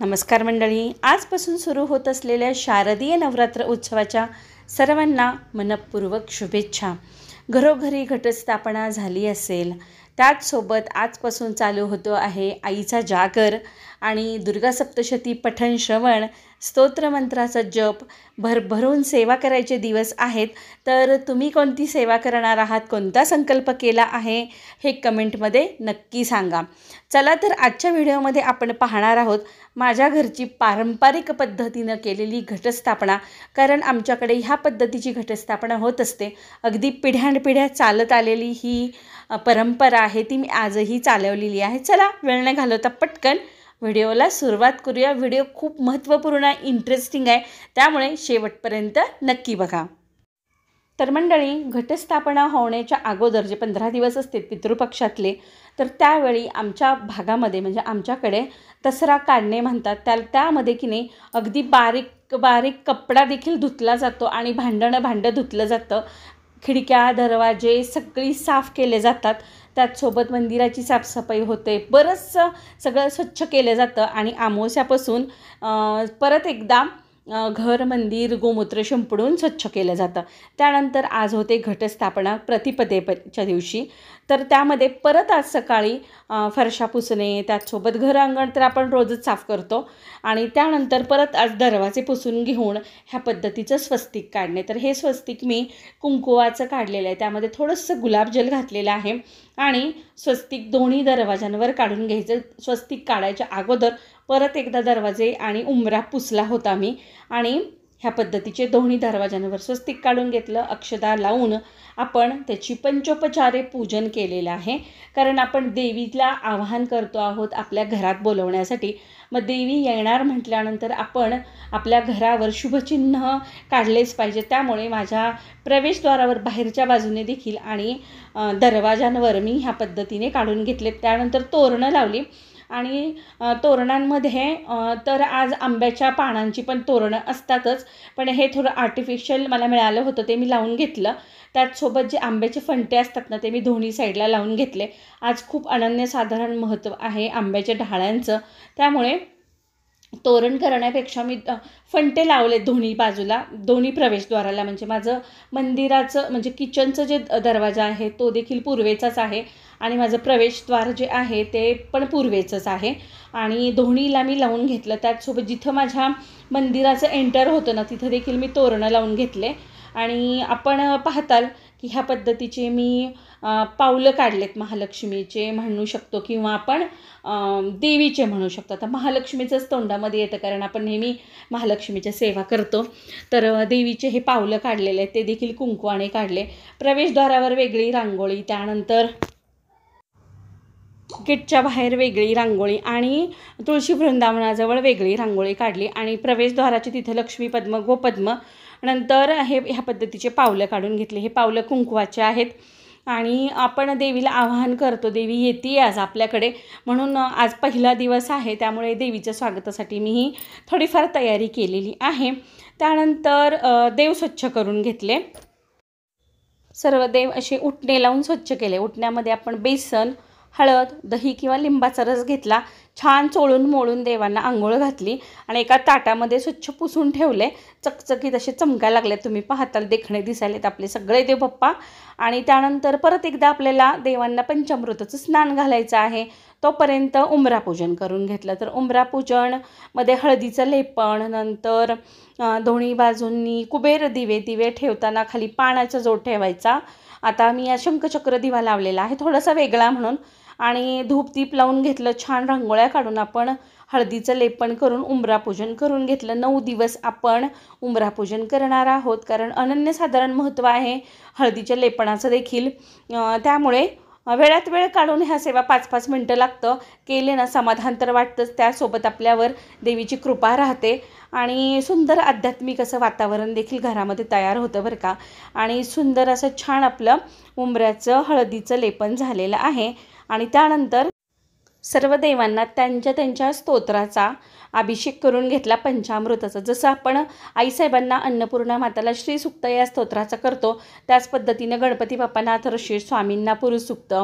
नमस्कार मंडळी, आजपासून सुरू होत असलेल्या शारदीय नवरात्र उत्सवाच्या सर्वांना मनपूर्वक शुभेच्छा। घरोघरी घटस्थापना झाली असेल, त्याचसोबत आजपासून चालू होतो आहे आईचा जागर आणि दुर्गा सप्तशती पठण श्रवण, स्तोत्रमंत्राचा जप, भरभरून सेवा करायचे दिवस आहेत। तर तुम्ही कोणती सेवा करणार आहात, कोणता संकल्प केला आहे हे कमेंटमध्ये नक्की सांगा। चला तर आजच्या व्हिडिओमध्ये आपण पाहणार आहोत माझ्या घरची पारंपरिक पद्धतीने केलेली घटस्थापना। कारण आमच्याकडे ह्या पद्धतीची घटस्थापना होत असते, अगदी पिढ्यानपिढ्या चालत आलेली ही परंपरा आहे, ती मी आजही चालवलेली आहे। चला वेळ न घालवता पटकन व्हिडिओला सुरुवात करूया। व्हिडिओ खूप महत्त्वपूर्ण इंटरेस्टिंग आहे, त्यामुळे शेवटपर्यंत नक्की बघा। तर मंडळी, घटस्थापना होण्याच्या अगोदर जे 15 दिवस असते पितृपक्षातले, तर त्यावेळी आमच्या भागामध्ये म्हणजे आमच्याकडे दसरा काढणे म्हणतात त्यामध्ये की नाही अगदी बारीक बारीक कपडा देखील धुतला जातो आणि भांडं धुतलं जातं। खिडक्या दरवाजे सगळी साफ केले जातात, त्याचसोबत मंदिराची साफसफाई होते, बरंचसं सगळं स्वच्छ केलं जातं आणि अमावास्यापासून परत एकदा घर मंदिर गोमूत्र शिंपडून स्वच्छ केलं जातं। त्यानंतर आज होते घटस्थापना प्रतिपदेच्या दिवशी, तर त्यामध्ये परत आज सकाळी फरशा पुसणे, त्याचसोबत घर अंगण तर आपण रोजच साफ करतो आणि त्यानंतर परत आज दरवाजे पुसून घेऊन ह्या पद्धतीचं स्वस्तिक काढणे। तर हे स्वस्तिक मी कुंकुवाचं काढलेलं आहे, त्यामध्ये थोडंसं गुलाबजल घातलेलं आहे आणि स्वस्तिक दोन्ही दरवाजांवर काढून घ्यायचं। स्वस्तिक काढायच्या अगोदर परत एकदा दरवाजे आणि उंबरा पुसला होता मी आणि ह्या पद्धतीचे दोन्ही दरवाजांवर स्वस्तिक काढून घेतलं। अक्षता लावून आपण त्याची पंचोपचारे पूजन केलेलं आहे, कारण आपण देवीला आवाहन करतो आहोत आपल्या घरात बोलवण्यासाठी। मग देवी येणार म्हटल्यानंतर आपण आपल्या घरावर शुभचिन्ह काढलेच पाहिजे, त्यामुळे माझ्या प्रवेशद्वारावर बाहेरच्या बाजूने देखील आणि दरवाजांवर मी ह्या पद्धतीने काढून घेतले। त्यानंतर तोरणं लावली आणि तोरणांमध्ये तर आज आंब्याच्या पानांची पण तोरणं असतातच, पण हे थोडं आर्टिफिशियल मला मिळालं होतं ते मी लावून घेतलं। त्याचसोबत जे आंब्याचे फंटे असतात ना, ते मी दोन्ही साईडला लावून घेतले। आज खूप अनन्यसाधारण महत्त्व आहे आंब्याच्या ढाळ्यांचं, त्यामुळे तोरण करण्यापेक्षा मी फंटे लावले दोन्ही बाजूला, दोन्ही प्रवेशद्वाराला। म्हणजे माझं मंदिराचं म्हणजे किचनचं जे दरवाजा आहे तो देखील पूर्वेचाच आहे आणि माझं प्रवेशद्वार जे आहे ते पण पूर्वेचंच आहे आणि दोन्हीला मी लावून घेतलं। त्याचसोबत जिथं माझ्या मंदिराचं एंटर होतं ना, तिथं देखील मी तोरणं लावून घेतले आणि आपण पाहताल की ह्या पद्धतीचे मी पावलं काढलेत महालक्ष्मीचे म्हणू शकतो किंवा आपण देवीचे म्हणू शकतो। आता महालक्ष्मीचंच तोंडामध्ये येतं, कारण आपण नेहमी महालक्ष्मीच्या सेवा करतो। तर देवीचे हे पावलं काढलेले आहेत, ते देखील कुंकवाने काढले। प्रवेशद्वारावर वेगळी रांगोळी, त्यानंतर गेटच्या बाहेर वेगळी रांगोळी आणि तुळशी वृंदावनाजवळ वेगळी रांगोळी काढली आणि प्रवेशद्वाराचे तिथं लक्ष्मी पद्म गोपद्म, नंतर ह्या पद्धतीचे पावलं काढून घेतले। हे पावलं कुंकवाचे आहेत आणि आपण देवीला आवाहन करतो, देवी येते आज आपल्याकडे, म्हणून आज पहिला दिवस आहे, त्यामुळे देवीच्या स्वागतासाठी मी ही थोडीफार तयारी केलेली आहे। त्यानंतर देव स्वच्छ करून घेतले, सर्व देव असे उटणे लावून स्वच्छ केले। उटण्यामध्ये आपण बेसन, हळद, दही किंवा लिंबाचा रस घेतला, छान चोळून मोळून देवांना आंघोळ घातली आणि एका ताटामध्ये स्वच्छ पुसून ठेवले। चकचकीत असे चमकायला लागले, तुम्ही पाहताल देखणे दिसायलेत आपले सगळे देव बाप्पा। आणि त्यानंतर परत एकदा आपल्याला देवांना पंचामृताचं स्नान घालायचं आहे, तोपर्यंत उंबरा पूजन करून घेतलं। तर उंबरा पूजनमध्ये हळदीचं लेपण, नंतर दोन्ही बाजूंनी कुबेर दिवे ठेवताना खाली पाण्याचा जोड ठेवायचा। आता मी या शंखचक्र दिवा लावलेला आहे थोडासा वेगळा म्हणून, आणि धूपदीप लावून घेतलं, छान रांगोळ्या काढून आपण हळदीचं लेपन करून उंबरा पूजन करून घेतलं। 9 दिवस आपण उंबरा पूजन करणार आहोत, कारण अनन्यसाधारण महत्त्व आहे हळदीच्या लेपनाचं देखील, त्यामुळे वेळात वेळ काढून ह्या सेवा 5-5 मिनटं लागतं, केले ना समाधान तर वाटतंच, त्यासोबत आपल्यावर देवीची कृपा राहते आणि सुंदर आध्यात्मिक असं वातावरण देखील घरामध्ये तयार होतं बरं का। आणि सुंदर असं छान आपलं उंबऱ्याचं हळदीचं लेपन झालेलं आहे आणि त्यानंतर सर्व देवांना त्यांच्या स्तोत्राचा अभिषेक करून घेतला, पंचामृताचा। जसं आपण आईसाहेबांना अन्नपूर्णा माताला श्रीसूक्त या स्तोत्राचा करतो, त्याच पद्धतीने गणपती बाप्पांना अथर्वशीर्ष, स्वामींना पुरुषसूक्त,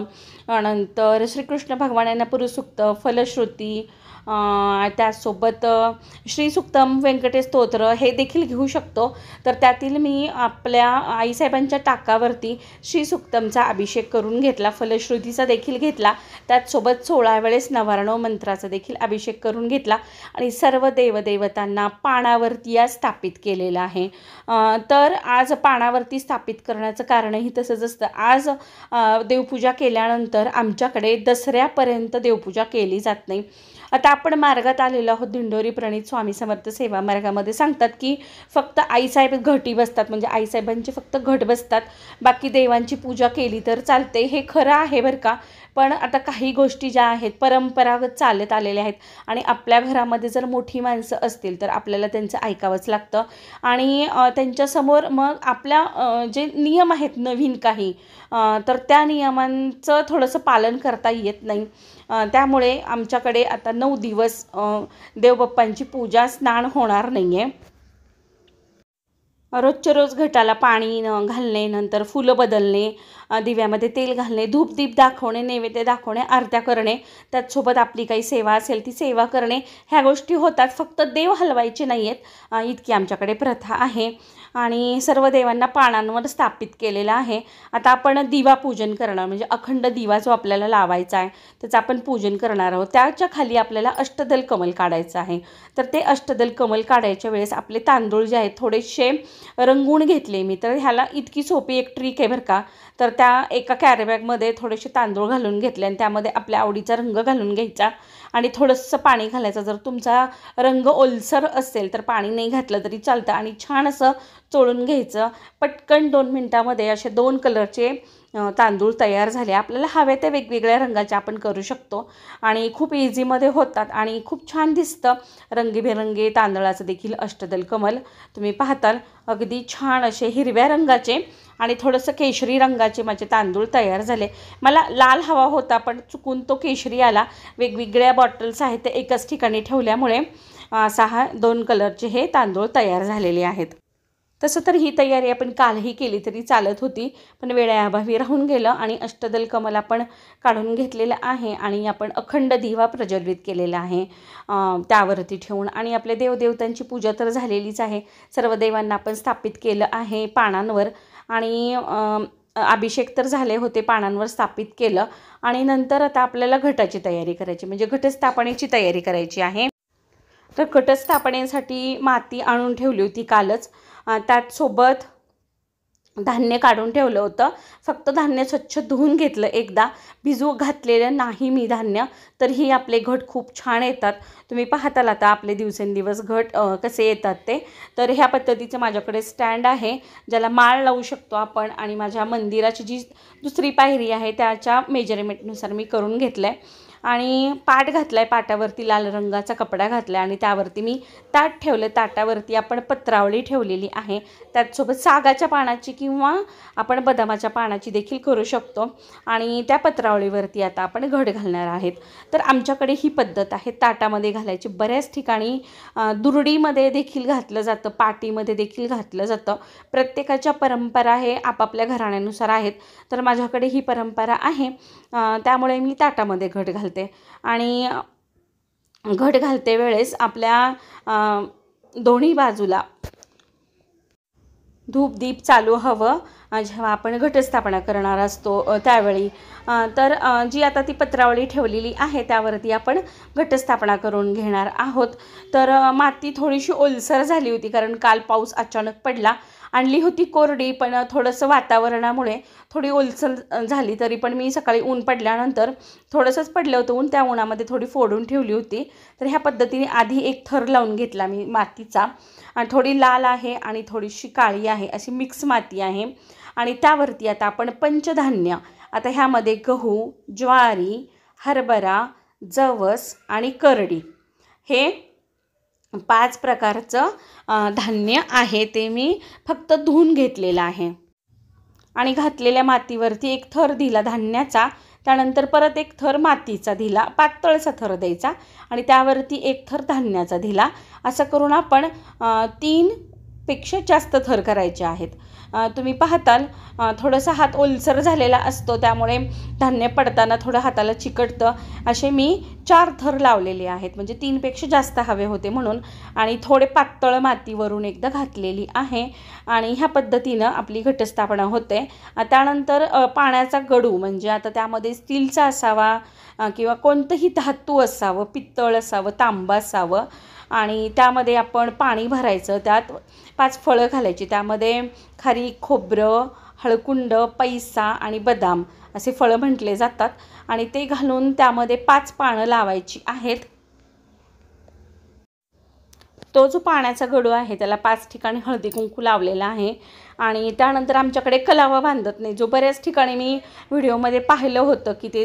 नंतर श्रीकृष्ण भगवानांना पुरुषसूक्त, फलश्रुती, त्यासोबत श्री सुक्तम व्यंकटेश स्तोत्र हे देखील घेऊ शकतो. तर त्यातील मी आपल्या आईसाहेबांच्या टाकावरती श्री सुक्तमचा अभिषेक करून घेतला, फलश्रुतीचा देखील घेतला, त्याचसोबत 16 वेळेस नवारणव मंत्राचा देखील अभिषेक करून घेतला आणि सर्व देवदेवतांना पानावरती आज स्थापित केलेलं आहे. तर आज पानावरती स्थापित करण्याचं कारणही तसंच असतं. आज देवपूजा केल्यानंतर आमच्याकडे दसऱ्यापर्यंत देवपूजा केली जात नाही. आता आपण मार्गात आलेलो आहोत. दिंडोरी प्रणित स्वामी समर्थ सेवा मार्गामध्ये सांगतात की फक्त आईसाहेब घटी बसतात, म्हणजे आईसाहेबांचे फक्त घट बसतात, बाकी देवांची पूजा केली तर चालते. हे खरं आहे बरं का. पण आता काही गोष्टी ज्या आहेत परंपरागत चालत आलेल्या आहेत आणि आपल्या घरामध्ये जर मोठी माणसं असतील तर आपल्याला त्यांचं ऐकावंच लागतं आणि त्यांच्यासमोर मग आपल्या जे नियम आहेत नवीन काही तर त्या नियमांचं थोडंसं पालन करता येत नाही. त्यामुळे आमच्याकडे आता 9 दिवस देवबाप्पांची पूजा स्नान होणार नाही आहे. रोजच्या रोज घटाला पाणी घालणे, नंतर फुलं बदलणे, दिव्यामध्ये तेल घालणे, धूप दीप दाखवणे, नैवेद्य दाखवणे, आरत्या करणे, त्याचसोबत आपली काही सेवा असेल ती सेवा करणे, ह्या गोष्टी होतात. फक्त देव हलवायचे नाही आहेत इतकी आमच्याकडे प्रथा आहे आणि सर्व देवांना पानांवर स्थापित केलेलं आहे. आता आपण दिवा पूजन करणार, म्हणजे अखंड दिवा जो आपल्याला लावायचा आहे त्याचं आपण पूजन करणार आहोत. त्याच्या खाली आपल्याला अष्टदल कमल काढायचं आहे. तर ते अष्टदल कमल काढायच्या वेळेस आपले तांदूळ जे आहेत थोडेसे रंगून घेतले मी. तर ह्याला इतकी सोपी एक ट्रिक आहे बरं का. तर त्या एका कॅरीबॅगमध्ये थोडेसे तांदूळ घालून घेतले आणि त्यामध्ये आपल्या आवडीचा रंग घालून घ्यायचा आणि थोडंसं पाणी घालायचं. जर तुमचा रंग ओलसर असेल तर पाणी नाही घातलं तरी चालतं आणि छान असं चोळून घ्यायचं. पटकन 2 मिनटामध्ये असे 2 कलरचे तांदूळ तयार झाले. आपल्याला हवे ते वेगवेगळ्या रंगाचे आपण करू शकतो आणि खूप इझीमध्ये होतात आणि खूप छान दिसतं. रंगीबेरंगी तांदळाचं देखील अष्टदल कमल तुम्ही पाहताल. अगदी छान असे हिरव्या रंगाचे आणि थोडंसं केशरी रंगाचे माझे तांदूळ तयार झाले. मला लाल हवा होता पण चुकून तो केशरी आला. वेगवेगळ्या बॉटल्स आहेत ते एकाच ठिकाणी ठेवल्यामुळे 2 कलरचे हे तांदूळ तयार झालेले आहेत. तसं तर ही तयारी आपण कालही केली तरी चालत होती, पण वेळेअभावी राहून गेलं आणि अष्टदल कमल आपण काढून घेतलेलं आहे आणि आपण अखंड दिवा प्रज्वलित केलेला आहे त्यावरती ठेवून. आणि आपल्या देवदेवतांची पूजा तर झालेलीच आहे. सर्व देवांना आपण स्थापित केलं आहे पानांवर आणि अभिषेक तर झाले होते, पानांवर स्थापित केलं आणि नंतर आता आपल्याला घटाची तयारी करायची, म्हणजे घटस्थापनेची तयारी करायची आहे. तर घटस्थापनेसाठी माती आणून ठेवली होती कालच. त्याचसोबत धान्य काढून ठेवलं होतं. फक्त धान्य स्वच्छ धुवून घेतलं एकदा, भिजू घातलेलं नाही मी धान्य. तर ही आपले घट खूप छान येतात. तुम्ही पाहताल आता आपले दिवसेंदिवस घट कसे येतात ते. तर ह्या पद्धतीचं माझ्याकडे स्टँड आहे ज्याला माळ लावू शकतो आपण आणि माझ्या मंदिराची जी दुसरी पायरी आहे त्याच्या मेजरमेंटनुसार मी करून घेतलं आहे आणि पाट घातला आहे. पाटावरती लाल रंगाचा कपडा घातला आहे आणि त्यावरती मी ताट ठेवलं. ताटावरती आपण पत्रावळी ठेवलेली आहे. त्याचसोबत सागाच्या पानाची किंवा आपण बदामाच्या पानाची देखील करू शकतो आणि त्या पत्रावळीवरती आता आपण घट घालणार आहेत. तर आमच्याकडे ही पद्धत आहे ताटामध्ये घालायची. बऱ्याच ठिकाणी दुरडीमध्ये देखील घातलं जातं, पाटीमध्ये देखील घातलं जातं. प्रत्येकाच्या परंपरा हे आपापल्या घराण्यानुसार आहेत. तर माझ्याकडे ही परंपरा आहे त्यामुळे मी ताटामध्ये घट घालते आणि घट घालते वेळेस आपल्या दोन्ही बाजूला धूप दीप चालू हवं जेव्हा आपण घटस्थापना करणार असतो त्यावेळी. तर जी आता ती पत्रावळी ठेवलेली आहे त्यावरती आपण घटस्थापना करून घेणार आहोत. तर माती थोडीशी ओलसर झाली होती कारण काल पाऊस अचानक पडला. आणली होती कोरडी पण थोडंसं वातावरणामुळे थोडी ओलसर झाली. तरी पण मी सकाळी ऊन पडल्यानंतर थोडंसंच पडलं होतं ऊन, त्या उन्हामध्ये थोडी फोडून ठेवली होती. तर ह्या पद्धतीने आधी एक थर लावून घेतला मी मातीचा आणि थोडी लाल आहे आणि थोडीशी काळी आहे अशी मिक्स माती आहे आणि त्यावरती आता आपण पंचधान्य, आता ह्यामध्ये गहू, ज्वारी, हरभरा, जवस आणि करडी हे 5 प्रकारचं धान्य आहे ते मी फक्त धुवून घेतलेलं आहे आणि घातलेल्या मातीवरती एक थर दिला धान्याचा. त्यानंतर परत एक थर मातीचा दिला, पातळसा थर द्यायचा आणि त्यावरती एक थर धान्याचा दिला. असं करून आपण 3 पेक्षा जास्त थर करायचे आहेत। तुम्ही पाहताल थोडासा हात ओलसर झालेला असतो, त्यामुळे धान्य पडताना थोडं हाताला चिकटतं। असे मी 4 थर लावलेले आहेत, म्हणजे 3 पेक्षा जास्त हवे होते म्हणून, आणि थोडे पातळ मातीवरून एकदा घातलेली आहे। आणि ह्या पद्धतीनं आपली घटस्थापना होते। त्यानंतर पाण्याचा गडू, म्हणजे आता त्यामध्ये स्टीलचा असावा किंवा कोणतंही धातू असावं, पित्तळ असावं, तांबा असावं, आणि त्यामध्ये आपण पाणी भरायचं। त्यात 5 फळं घालायची, त्यामध्ये खारीक, खोबरं, हळकुंड, पैसा आणि बदाम असे फळं म्हटले जातात, आणि ते घालून त्यामध्ये 5 पानं लावायची आहेत। तो जो पाण्याचा गडू आहे त्याला 5 ठिकाणी हळदी कुंकू लावलेला आहे। आणि त्यानंतर आमच्याकडे कलावा बांधत नाही, जो बऱ्याच ठिकाणी मी व्हिडिओमध्ये पाहिलं होतं की ते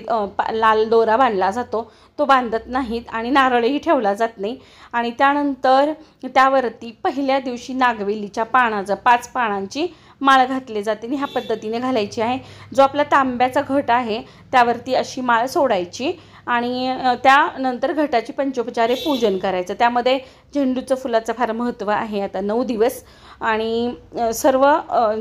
लाल दोरा बांधला जातो, तो बांधत नाहीत, आणि नारळही ठेवला जात नाही। आणि त्यानंतर त्यावरती पहिल्या दिवशी नागवेलीच्या पानाचं 5 पानांची माळ घातली जाते, आणि ह्या पद्धतीने घालायची आहे। जो आपला तांब्याचा घट आहे त्यावरती अशी माळ सोडायची, आणि त्यानंतर घटाची पंचोपचारे पूजन करायचं। त्यामध्ये झेंडूचं फुलाचं फार महत्त्व आहे। आता 9 दिवस आणि सर्व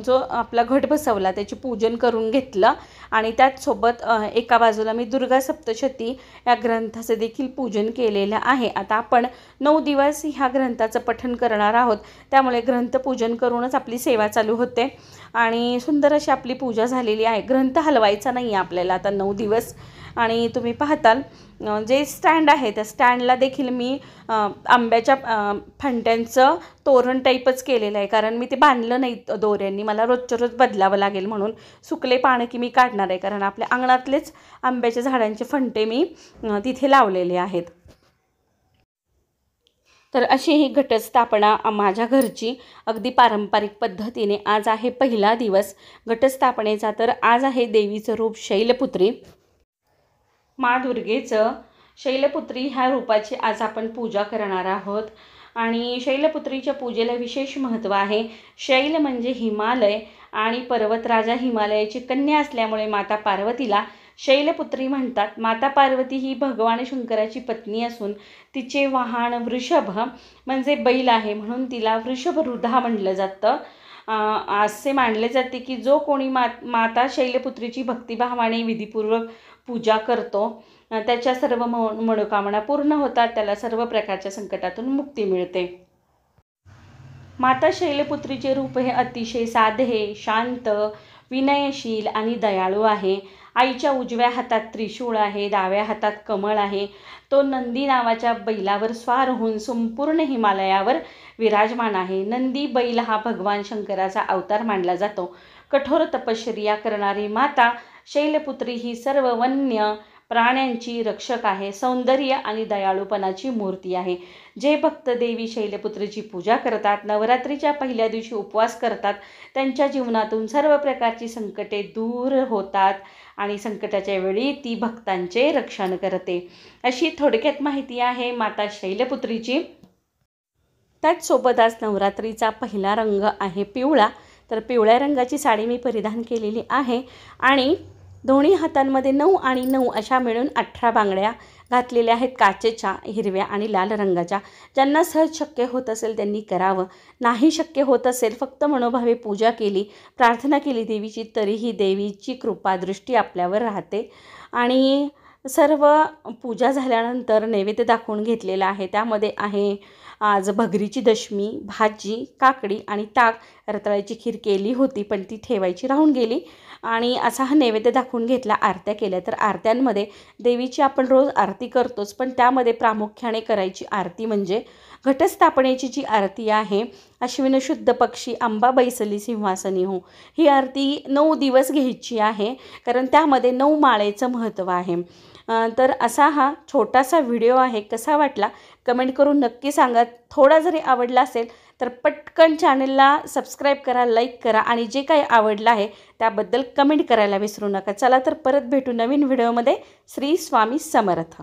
जो आपला घट बसवला त्याचे पूजन करून घेतलं, आणि त्याचसोबत एका बाजूला मी दुर्गा सप्तशती या ग्रंथाचं देखील पूजन केलेलं आहे। आता आपण 9 दिवस ह्या ग्रंथाचं पठण करणार आहोत, त्यामुळे ग्रंथपूजन करूनच आपली सेवा चालू होते, आणि सुंदर अशी आपली पूजा झालेली आहे। ग्रंथ हलवायचा नाही आहे आपल्याला आता 9 दिवस। आणि तुम्ही पाहताल जे स्टँड आहे त्या स्टँडला देखील मी आंब्याच्या फांट्यांचं तोरण टाईपच केलेलं आहे, कारण मी ते बांधलं नाही दोऱ्यांनी, मला रोजच्या रोज बदलावं लागेल म्हणून। सुकले पानं की मी काढणार आहे, कारण आपल्या अंगणातलेच आंब्याच्या झाडांचे फंटे मी तिथे लावलेले आहेत। तर अशी ही घटस्थापना माझ्या घरची अगदी पारंपरिक पद्धतीने। आज आहे पहिला दिवस घटस्थापनेचा, तर आज आहे देवीचं रूप शैलपुत्री, मा दुर्गेचं शैलपुत्री ह्या रूपाची आज आपण पूजा करणार आहोत। आणि शैलपुत्रीच्या पूजेला विशेष महत्त्व आहे। शैल म्हणजे हिमालय, आणि पर्वतराजा हिमालयाची कन्या असल्यामुळे माता पार्वतीला शैलपुत्री म्हणतात। माता पार्वती ही भगवान शंकराची पत्नी असून तिचे वाहन वृषभ म्हणजे बैल आहे, म्हणून तिला वृषभरुधा म्हटलं जातं। असे मानले जाते की जो कोणी माता शैलपुत्रीची भक्तिभावाने विधीपूर्वक पूजा करतो त्याच्या सर्व मनोकामना पूर्ण होतात, त्याला सर्व प्रकारच्या संकटातून मुक्ती मिळते। माता शैलपुत्रीचे रूप हे अतिशय साधे, शांत, विनयशील आणि दयाळू आहे। आईच्या उजव्या हातात त्रिशूळ आहे, डाव्या हातात कमळ आहे। तो नंदी नावाच्या बैलावर स्वार होऊन संपूर्ण हिमालयावर विराजमान आहे। नंदी बैल हा भगवान शंकराचा अवतार मानला जातो। कठोर तपश्चर्या करणारी माता शैलपुत्री ही सर्व वन्य प्राण्यांची रक्षक आहे, सौंदर्य आणि दयाळूपणाची मूर्ती आहे। जे भक्त देवी शैलपुत्रीची पूजा करतात, नवरात्रीच्या पहिल्या दिवशी उपवास करतात, त्यांच्या जीवनातून सर्व प्रकारची संकटे दूर होतात, आणि संकटाच्या वेळी ती भक्तांचे रक्षण करते। अशी थोडक्यात माहिती आहे माता शैलपुत्रीची। त्याचसोबत आज नवरात्रीचा पहिला रंग आहे पिवळा, तर पिवळ्या रंगाची साडी मी परिधान केलेली आहे, आणि दोन्ही हातांमध्ये 9 आणि 9 अशा मिळून 18 बांगड्या घातलेल्या आहेत, काचेच्या, हिरव्या आणि लाल रंगाच्या। ज्यांना सहज शक्य होत असेल त्यांनी करावं, नाही शक्य होत असेल फक्त मनोभावे पूजा केली, प्रार्थना केली देवीची, तरीही देवीची कृपा दृष्टी आपल्यावर राहते। आणि सर्व पूजा झाल्यानंतर नैवेद्य दाखवून घेतलेला आहे। त्यामध्ये आहे आज भगरीची दशमी, भाजी, काकडी आणि ताक। रताळ्याची खीर केली होती पण ती ठेवायची राहून गेली, आणि असा हा नैवेद्य दाखवून घेतला। आरत्या केल्या, तर आरत्यांमध्ये देवीची आपण रोज आरती करतोच, पण त्यामध्ये प्रामुख्याने करायची आरती म्हणजे घटस्थापनेची जी आरती आहे, अश्विन शुद्ध पक्षी अंबा बैसली सिंहासनी हो, ही आरती 9 दिवस घ्यायची आहे, कारण त्यामध्ये 9 माळेचं महत्त्व आहे। तर असा हा छोटासा व्हिडिओ आहे, कसा वाटला कमेंट करून नक्की सांगा। थोडा जरी आवडला असेल तर पटकन चॅनलला सबस्क्राईब करा, लाईक करा, आणि जे काही आवडलं आहे त्याबद्दल कमेंट करायला विसरू नका। चला तर परत भेटू नवीन व्हिडिओमध्ये। श्री स्वामी समर्थ।